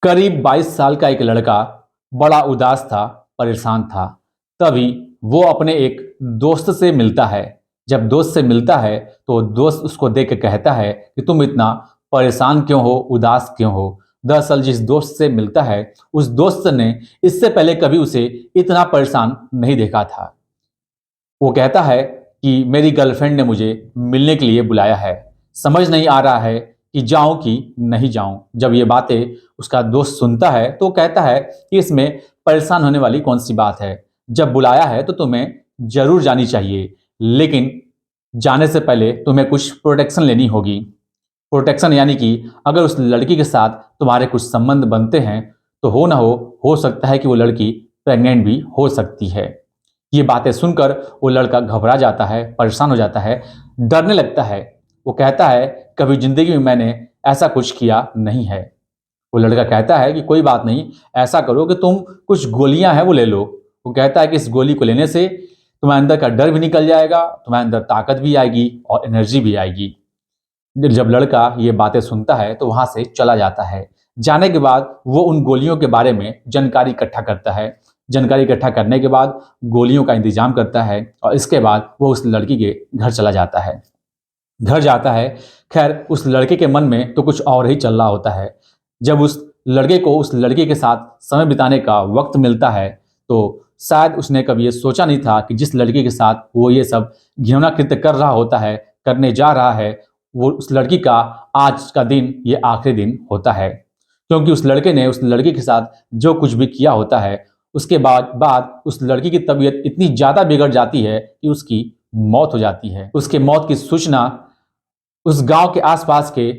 करीब 22 साल का एक लड़का बड़ा उदास था, परेशान था। तभी वो अपने एक दोस्त से मिलता है। जब दोस्त से मिलता है तो दोस्त उसको देख के कहता है कि तुम इतना परेशान क्यों हो, उदास क्यों हो? दरअसल जिस दोस्त से मिलता है, उस दोस्त ने इससे पहले कभी उसे इतना परेशान नहीं देखा था। वो कहता है कि मेरी गर्लफ्रेंड ने मुझे मिलने के लिए बुलाया है। समझ नहीं आ रहा है कि जाऊं कि नहीं जाऊं। जब ये बातें उसका दोस्त सुनता है तो कहता है कि इसमें परेशान होने वाली कौन सी बात है। जब बुलाया है तो तुम्हें जरूर जानी चाहिए, लेकिन जाने से पहले तुम्हें कुछ प्रोटेक्शन लेनी होगी। प्रोटेक्शन यानी कि अगर उस लड़की के साथ तुम्हारे कुछ संबंध बनते हैं तो हो ना हो सकता है कि वो लड़की प्रेग्नेंट भी हो सकती है। ये बातें सुनकर वो लड़का घबरा जाता है, परेशान हो जाता है, डरने लगता है। वो कहता है कभी जिंदगी में मैंने ऐसा कुछ किया नहीं है। वो लड़का कहता है कि कोई बात नहीं, ऐसा करो कि तुम कुछ गोलियां हैं वो ले लो। वो कहता है कि इस गोली को लेने से तुम्हारे अंदर का डर भी निकल जाएगा, तुम्हारे अंदर ताकत भी आएगी और एनर्जी भी आएगी। जब लड़का ये बातें सुनता है तो वहां से चला जाता है। जाने के बाद वो उन गोलियों के बारे में जानकारी इकट्ठा करता है। जानकारी इकट्ठा करने के बाद गोलियों का इंतजाम करता है और इसके बाद वो उस लड़की के घर चला जाता है। घर जाता है। खैर उस लड़के के मन में तो कुछ और ही चल रहा होता है। जब उस लड़के को उस लड़की के साथ समय बिताने का वक्त मिलता है तो शायद उसने कभी ये सोचा नहीं था कि जिस लड़की के साथ वो ये सब घिनौना कृत्य कर रहा होता है, करने जा रहा है, वो उस लड़की का आज का दिन ये आखिरी दिन होता है। क्योंकि उस लड़के ने उस लड़की के साथ जो कुछ भी किया होता है उसके बाद उस लड़की की तबीयत इतनी ज़्यादा बिगड़ जाती है कि उसकी मौत हो जाती है। उसके मौत की सूचना उस गांव के आसपास के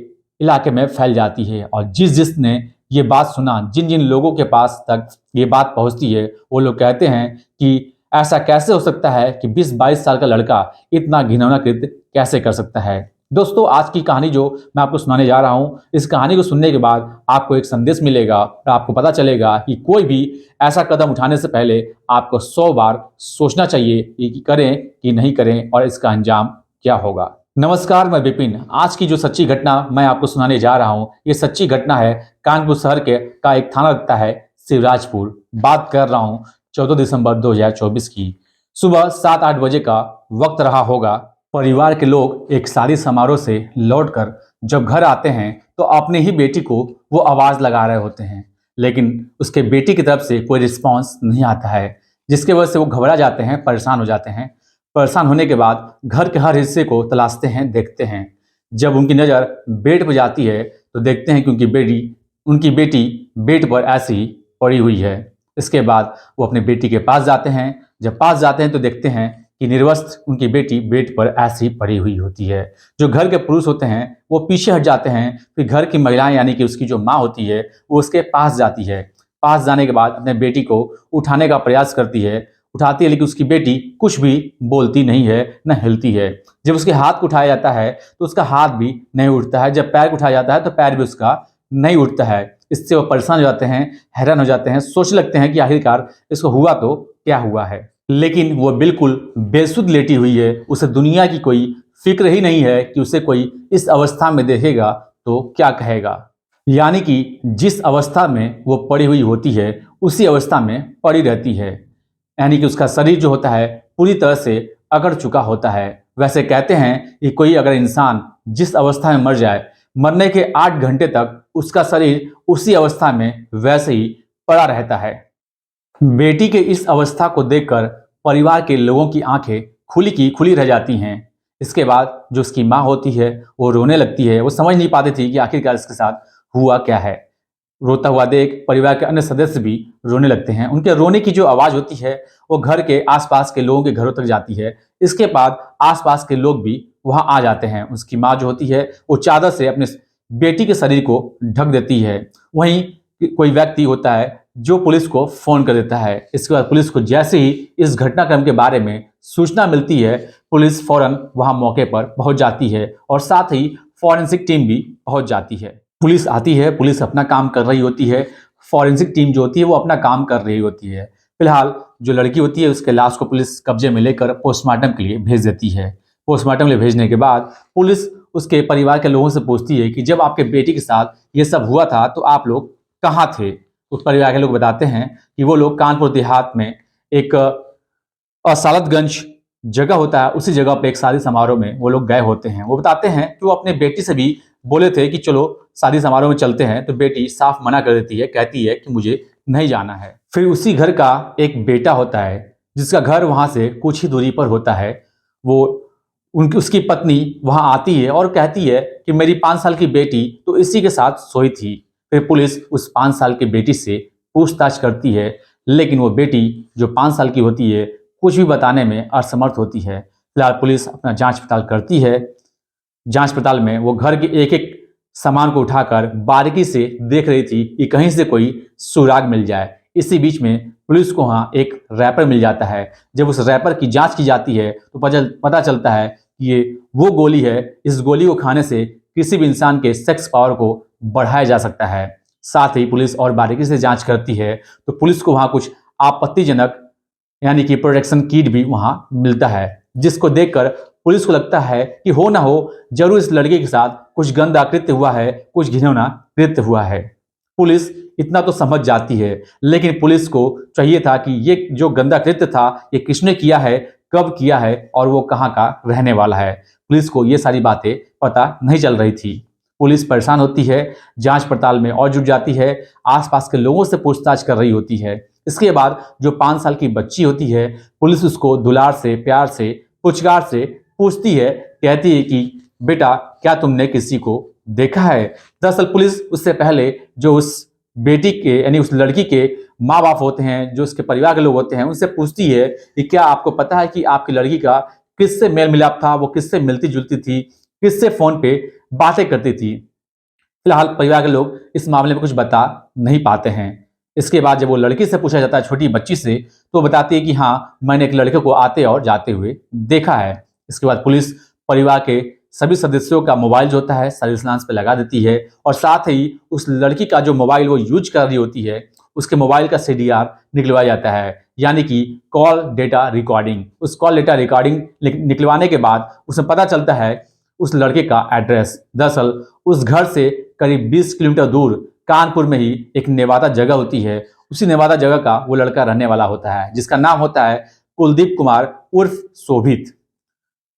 इलाके में फैल जाती है और जिस जिसने ये बात सुना, जिन जिन लोगों के पास तक ये बात पहुंचती है, वो लोग कहते हैं कि ऐसा कैसे हो सकता है कि 20-22 साल का लड़का इतना घिनौना कृत्य कैसे कर सकता है। दोस्तों, आज की कहानी जो मैं आपको सुनाने जा रहा हूँ, इस कहानी को सुनने के बाद आपको एक संदेश मिलेगा और आपको पता चलेगा कि कोई भी ऐसा कदम उठाने से पहले आपको 100 बार सोचना चाहिए कि करें कि नहीं करें और इसका अंजाम क्या होगा। नमस्कार, मैं विपिन। आज की जो सच्ची घटना मैं आपको सुनाने जा रहा हूँ, ये सच्ची घटना है कानपुर शहर के का एक थाना लगता है शिवराजपुर। बात कर रहा हूँ 14 दिसंबर 2024 की। सुबह 7-8 बजे का वक्त रहा होगा। परिवार के लोग एक शादी समारोह से लौटकर जब घर आते हैं तो अपनी ही बेटी को वो आवाज लगा रहे होते हैं, लेकिन उसके बेटी की तरफ से कोई रिस्पॉन्स नहीं आता है, जिसकी वजह से वो घबरा जाते हैं, परेशान हो जाते हैं। परेशान होने के बाद घर के हर हिस्से को तलाशते हैं, देखते हैं। जब उनकी नज़र बेड पर जाती है तो देखते हैं कि उनकी बेटी बेड पर ऐसी ही पड़ी हुई है। इसके बाद वो अपनी बेटी के पास जाते हैं। जब पास जाते हैं तो देखते हैं कि निर्वस्त्र उनकी बेटी बेड पर ऐसी ही पड़ी हुई होती है। जो घर के पुरुष होते हैं वो पीछे हट जाते हैं। फिर घर की महिलाएं यानी कि उसकी जो माँ होती है वो उसके पास जाती है। पास जाने के बाद अपने बेटी को उठाने का प्रयास करती है, उठाती है, लेकिन उसकी बेटी कुछ भी बोलती नहीं है, न हिलती है। जब उसके हाथ को उठाया जाता है तो उसका हाथ भी नहीं उठता है। जब पैर को उठाया जाता है तो पैर भी उसका नहीं उठता है। इससे वो परेशान हो जाते हैं, हैरान हो जाते हैं, सोचने लगते हैं कि आखिरकार इसको हुआ तो क्या हुआ है। लेकिन वो बिल्कुल बेसुध लेटी हुई है। उसे दुनिया की कोई फिक्र ही नहीं है कि उसे कोई इस अवस्था में देखेगा तो क्या कहेगा। यानी कि जिस अवस्था में वो पड़ी हुई होती है उसी अवस्था में पड़ी रहती है। यानी कि उसका शरीर जो होता है पूरी तरह से अकड़ चुका होता है। वैसे कहते हैं कि कोई अगर इंसान जिस अवस्था में मर जाए, मरने के 8 घंटे तक उसका शरीर उसी अवस्था में वैसे ही पड़ा रहता है। बेटी के इस अवस्था को देखकर परिवार के लोगों की आंखें खुली की खुली रह जाती हैं। इसके बाद जो उसकी माँ होती है वो रोने लगती है। वो समझ नहीं पाती थी कि आखिरकार इसके साथ हुआ क्या है। रोता हुआ देख परिवार के अन्य सदस्य भी रोने लगते हैं। उनके रोने की जो आवाज़ होती है वो घर के आसपास के लोगों के घरों तक जाती है। इसके बाद आसपास के लोग भी वहां आ जाते हैं। उसकी माँ जो होती है वो चादर से अपने बेटी के शरीर को ढक देती है। वहीं कोई व्यक्ति होता है जो पुलिस को फोन कर देता है। इसके बाद पुलिस को जैसे ही इस घटनाक्रम के बारे में सूचना मिलती है, पुलिस फौरन वहां मौके पर पहुंच जाती है और साथ ही फॉरेंसिक टीम भी पहुंच जाती है। पुलिस आती है, पुलिस अपना काम कर रही होती है, फॉरेंसिक टीम जो होती है वो अपना काम कर रही होती है। फिलहाल जो लड़की होती है उसके लाश को पुलिस कब्जे में लेकर पोस्टमार्टम के लिए भेज देती है। पोस्टमार्टम के लिए भेजने के बाद पुलिस उसके परिवार के लोगों से पूछती है कि जब आपके बेटी के साथ ये सब हुआ था तो आप लोग कहाँ थे। उस परिवार के लोग बताते हैं कि वो लोग कानपुर देहात में एक असालतगंज जगह होता है, उसी जगह पे एक शादी समारोह में वो लोग गए होते हैं। वो बताते हैं कि वो अपने बेटी से भी बोले थे कि चलो शादी समारोह में चलते हैं, तो बेटी साफ मना कर देती है, कहती है कि मुझे नहीं जाना है। फिर उसी घर का एक बेटा होता है जिसका घर वहां से कुछ ही दूरी पर होता है। वो उनकी उसकी पत्नी वहां आती है और कहती है कि मेरी 5 साल की बेटी तो इसी के साथ सोई थी। फिर पुलिस उस 5 साल की बेटी से पूछताछ करती है, लेकिन वो बेटी जो 5 साल की होती है कुछ भी बताने में असमर्थ होती है। फिलहाल पुलिस अपना जांच पड़ताल करती है। जांच पड़ताल में वो घर के एक एक सामान को उठाकर बारीकी से देख रही थी कि कहीं से कोई सुराग मिल जाए। इसी बीच में पुलिस को वहाँ एक रैपर मिल जाता है। जब उस रैपर की जांच की जाती है तो पता चलता है कि ये वो गोली है। इस गोली को खाने से किसी भी इंसान के सेक्स पावर को बढ़ाया जा सकता है। साथ ही पुलिस और बारीकी से जांच करती है तो पुलिस को वहाँ कुछ आपत्तिजनक यानी कि प्रोटेक्शन किट भी वहां मिलता है, जिसको देखकर पुलिस को लगता है कि हो ना हो जरूर इस लड़के के साथ कुछ गंदा कृत्य हुआ है, कुछ घिनौना कृत्य हुआ है। पुलिस इतना तो समझ जाती है, लेकिन पुलिस को चाहिए था कि ये जो गंदा कृत्य था ये किसने किया है, कब किया है और वो कहाँ का रहने वाला है। पुलिस को ये सारी बातें पता नहीं चल रही थी। पुलिस परेशान होती है, जांच पड़ताल में और जुट जाती है, आसपास के लोगों से पूछताछ कर रही होती है। इसके बाद जो 5 साल की बच्ची होती है, पुलिस उसको दुलार से, प्यार से, पुचकार से पूछती है, कहती है कि बेटा क्या तुमने किसी को देखा है। दरअसल पुलिस उससे पहले जो उस बेटी के यानी उस लड़की के माँ बाप होते हैं, जो उसके परिवार के लोग होते हैं, उनसे पूछती है कि क्या आपको पता है कि आपकी लड़की का किससे मेल मिलाप था, वो किससे मिलती जुलती थी, किससे फोन पे बातें करती थी। फिलहाल परिवार के लोग इस मामले में कुछ बता नहीं पाते हैं। इसके बाद जब वो लड़की से पूछा जाता है, छोटी बच्ची से, तो वो बताती है कि हाँ मैंने एक लड़के को आते और जाते हुए देखा है। इसके बाद पुलिस परिवार के सभी सदस्यों का मोबाइल जो होता है सर्विलांस पे लगा देती है और साथ ही उस लड़की का जो मोबाइल वो यूज कर रही होती है उसके मोबाइल का सीडीआर निकलवाया जाता है, यानी कि कॉल डेटा रिकॉर्डिंग। उस कॉल डेटा रिकॉर्डिंग निकलवाने के बाद उसमें पता चलता है उस लड़के का एड्रेस। दरअसल उस घर से करीब 20 किलोमीटर दूर कानपुर में ही एक नेवादा जगह होती है। उसी नेवादा जगह का वो लड़का रहने वाला होता है, जिसका नाम होता है कुलदीप कुमार उर्फ शोभित।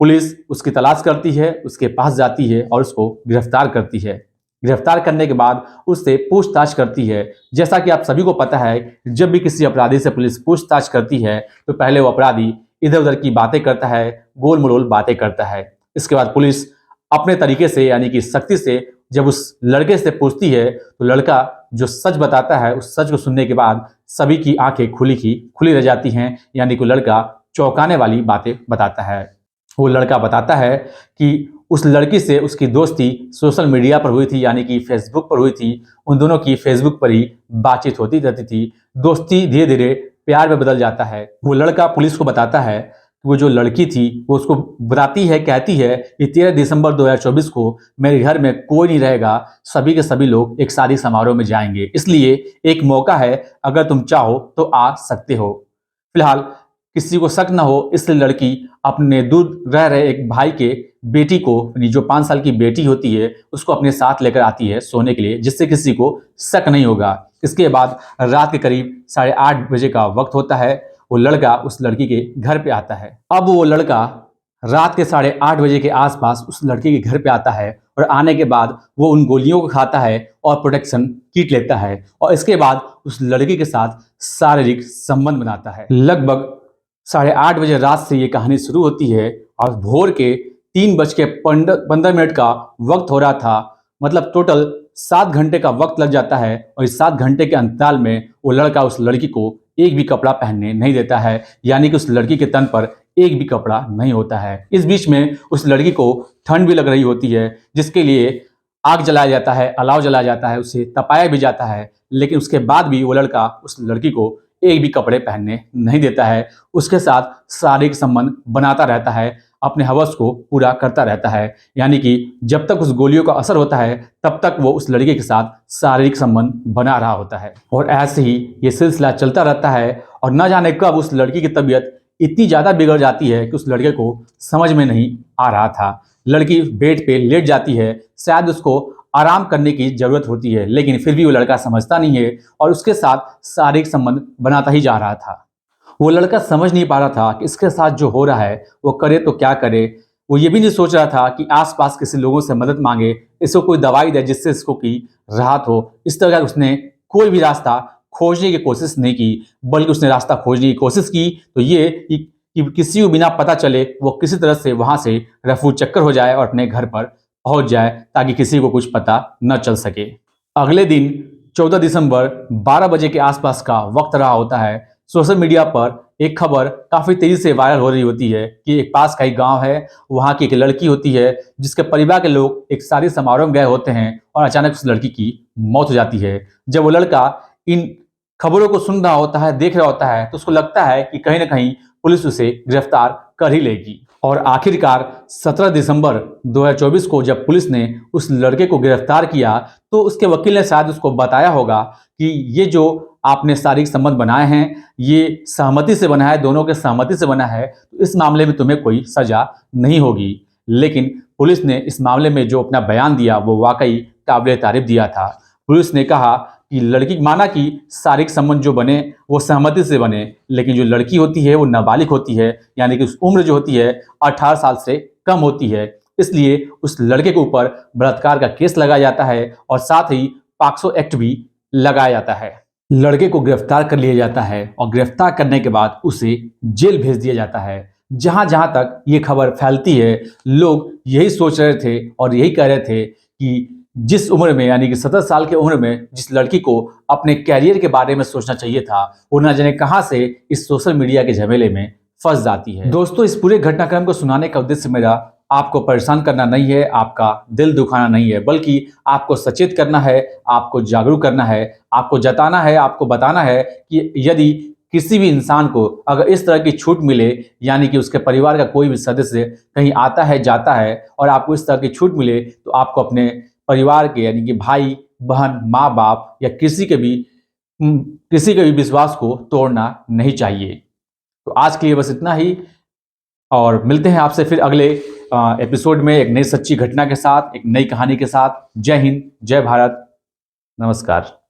पुलिस उसकी तलाश करती है, उसके पास जाती है और उसको गिरफ्तार करती है। गिरफ्तार करने के बाद उससे पूछताछ करती है। जैसा कि आप सभी को पता है, जब भी किसी अपराधी से पुलिस पूछताछ करती है तो पहले वो अपराधी इधर उधर की बातें करता है, गोल मरोल बातें करता है। इसके बाद पुलिस अपने तरीके से यानी कि सख्ती से जब उस लड़के से पूछती है तो लड़का जो सच बताता है, उस सच को सुनने के बाद सभी की आंखें खुली रह जाती हैं, यानी कि लड़का चौंकाने वाली बातें बताता है। वो लड़का बताता है कि उस लड़की से उसकी दोस्ती सोशल मीडिया पर हुई थी, यानी कि फेसबुक पर हुई थी। उन दोनों की फेसबुक पर ही बातचीत होती रहती थी। दोस्ती धीरे धीरे प्यार में बदल जाता है। वो लड़का पुलिस को बताता है कि वो जो लड़की थी वो उसको बताती है, कहती है कि 13 दिसंबर 2024 को मेरे घर में कोई नहीं रहेगा, सभी के सभी लोग एक शादी समारोह में जाएंगे, इसलिए एक मौका है, अगर तुम चाहो तो आ सकते हो। फिलहाल किसी को शक न हो इसलिए लड़की अपने दूर रह रहे एक भाई के बेटी को, जो 5 साल की बेटी होती है, उसको अपने साथ लेकर आती है सोने के लिए, जिससे किसी को शक नहीं होगा। इसके बाद रात के करीब 8:30 बजे का वक्त होता है। वो लड़का उस लड़की के घर पे आता है। अब वो लड़का रात के 8:30 बजे के आसपास उस लड़की के घर पे आता है और आने के बाद वो उन गोलियों को खाता है और प्रोटेक्शन किट लेता है और इसके बाद उस लड़की के साथ शारीरिक संबंध बनाता है। लगभग 8:30 बजे रात से ये कहानी शुरू होती है और भोर के 3:15 का वक्त हो रहा था। मतलब टोटल 7 घंटे का वक्त लग जाता है और इस 7 घंटे के अंतराल में वो लड़का उस लड़की को एक भी कपड़ा पहनने नहीं देता है, यानी कि उस लड़की के तन पर एक भी कपड़ा नहीं होता है। इस बीच में उस लड़की को ठंड भी लग रही होती है, जिसके लिए आग जलाया जाता है, अलाव जलाया जाता है, उसे तपाया भी जाता है, लेकिन उसके बाद भी वो लड़का उस लड़की को एक भी कपड़े पहनने नहीं देता है। उसके साथ शारीरिक संबंध बनाता रहता है, अपने हवस को पूरा करता रहता है, यानी कि जब तक उस गोलियों का असर होता है तब तक वो उस लड़के के साथ शारीरिक संबंध बना रहा होता है। और ऐसे ही ये सिलसिला चलता रहता है और न जाने कब उस लड़की की तबीयत इतनी ज़्यादा बिगड़ जाती है कि उस लड़के को समझ में नहीं आ रहा था। लड़की बेड पे लेट जाती है, शायद उसको आराम करने की ज़रूरत होती है, लेकिन फिर भी वो लड़का समझता नहीं है और उसके साथ शारीरिक संबंध बनाता ही जा रहा था। वो लड़का समझ नहीं पा रहा था कि इसके साथ जो हो रहा है वो करे तो क्या करे। वो ये भी नहीं सोच रहा था कि आस-पास किसी लोगों से मदद माँगे, इसको कोई दवाई दे जिससे इसको की राहत हो। इस तरह का उसने कोई भी रास्ता खोजने की कोशिश नहीं की, बल्कि उसने रास्ता खोजने की कोशिश की तो ये कि किसी को बिना पता चले वो किसी तरह से वहाँ से रफू चक्कर हो जाए और अपने घर पर पहुँच जाए ताकि किसी को कुछ पता न चल सके। अगले दिन 14 दिसंबर 12 बजे के आसपास का वक्त रहा होता है। सोशल मीडिया पर एक खबर काफ़ी तेज़ी से वायरल हो रही होती है कि एक पास का एक गाँव है, वहाँ की एक लड़की होती है जिसके परिवार के लोग एक शादी समारोह में गए होते हैं और अचानक उस लड़की की मौत हो जाती है। जब वो लड़का इन खबरों को सुन रहा होता है, देख रहा होता है, तो उसको लगता है कि कहीं न कहीं पुलिस उसे गिरफ्तार कर ही लेगी। और आखिरकार 17 दिसंबर 2024 को जब पुलिस ने उस लड़के को गिरफ्तार किया, तो उसके वकील ने शायद उसको बताया होगा कि ये जो आपने शारीरिक संबंध बनाए हैं, ये सहमति से बना है, दोनों के सहमति से बना है, तो इस मामले में तुम्हें कोई सज़ा नहीं होगी। लेकिन पुलिस ने इस मामले में जो अपना बयान दिया, वो वाक़ई काबिल-ए-तारीफ़ दिया था। पुलिस ने कहा कि लड़की माना कि शारीरिक संबंध जो बने वो सहमति से बने, लेकिन जो लड़की होती है वो नाबालिग होती है, यानी कि उस उम्र जो होती है 18 साल से कम होती है। इसलिए उस लड़के के ऊपर बलात्कार का केस लगाया जाता है और साथ ही पॉक्सो एक्ट भी लगाया जाता है। लड़के को गिरफ्तार कर लिया जाता है और गिरफ्तार करने के बाद उसे जेल भेज दिया जाता है। जहाँ-जहाँ तक ये खबर फैलती है, लोग यही सोच रहे थे और यही कह रहे थे कि जिस उम्र में यानी कि 17 साल की उम्र में जिस लड़की को अपने करियर के बारे में सोचना चाहिए था, वो ना जाने कहाँ से इस सोशल मीडिया के झमेले में फँस जाती है। दोस्तों, इस पूरे घटनाक्रम को सुनाने का उद्देश्य मेरा आपको परेशान करना नहीं है, आपका दिल दुखाना नहीं है, बल्कि आपको सचेत करना है, आपको जागरूक करना है, आपको जताना है, आपको बताना है कि यदि किसी भी इंसान को अगर इस तरह की छूट मिले, यानी कि उसके परिवार का कोई भी सदस्य कहीं आता है, जाता है और आपको इस तरह की छूट मिले, तो आपको अपने परिवार के यानी कि भाई, बहन, माँ-बाप या किसी के भी विश्वास को तोड़ना नहीं चाहिए। तो आज के लिए बस इतना ही और मिलते हैं आपसे फिर अगले एपिसोड में एक नई सच्ची घटना के साथ, एक नई कहानी के साथ। जय हिंद, जय भारत, नमस्कार।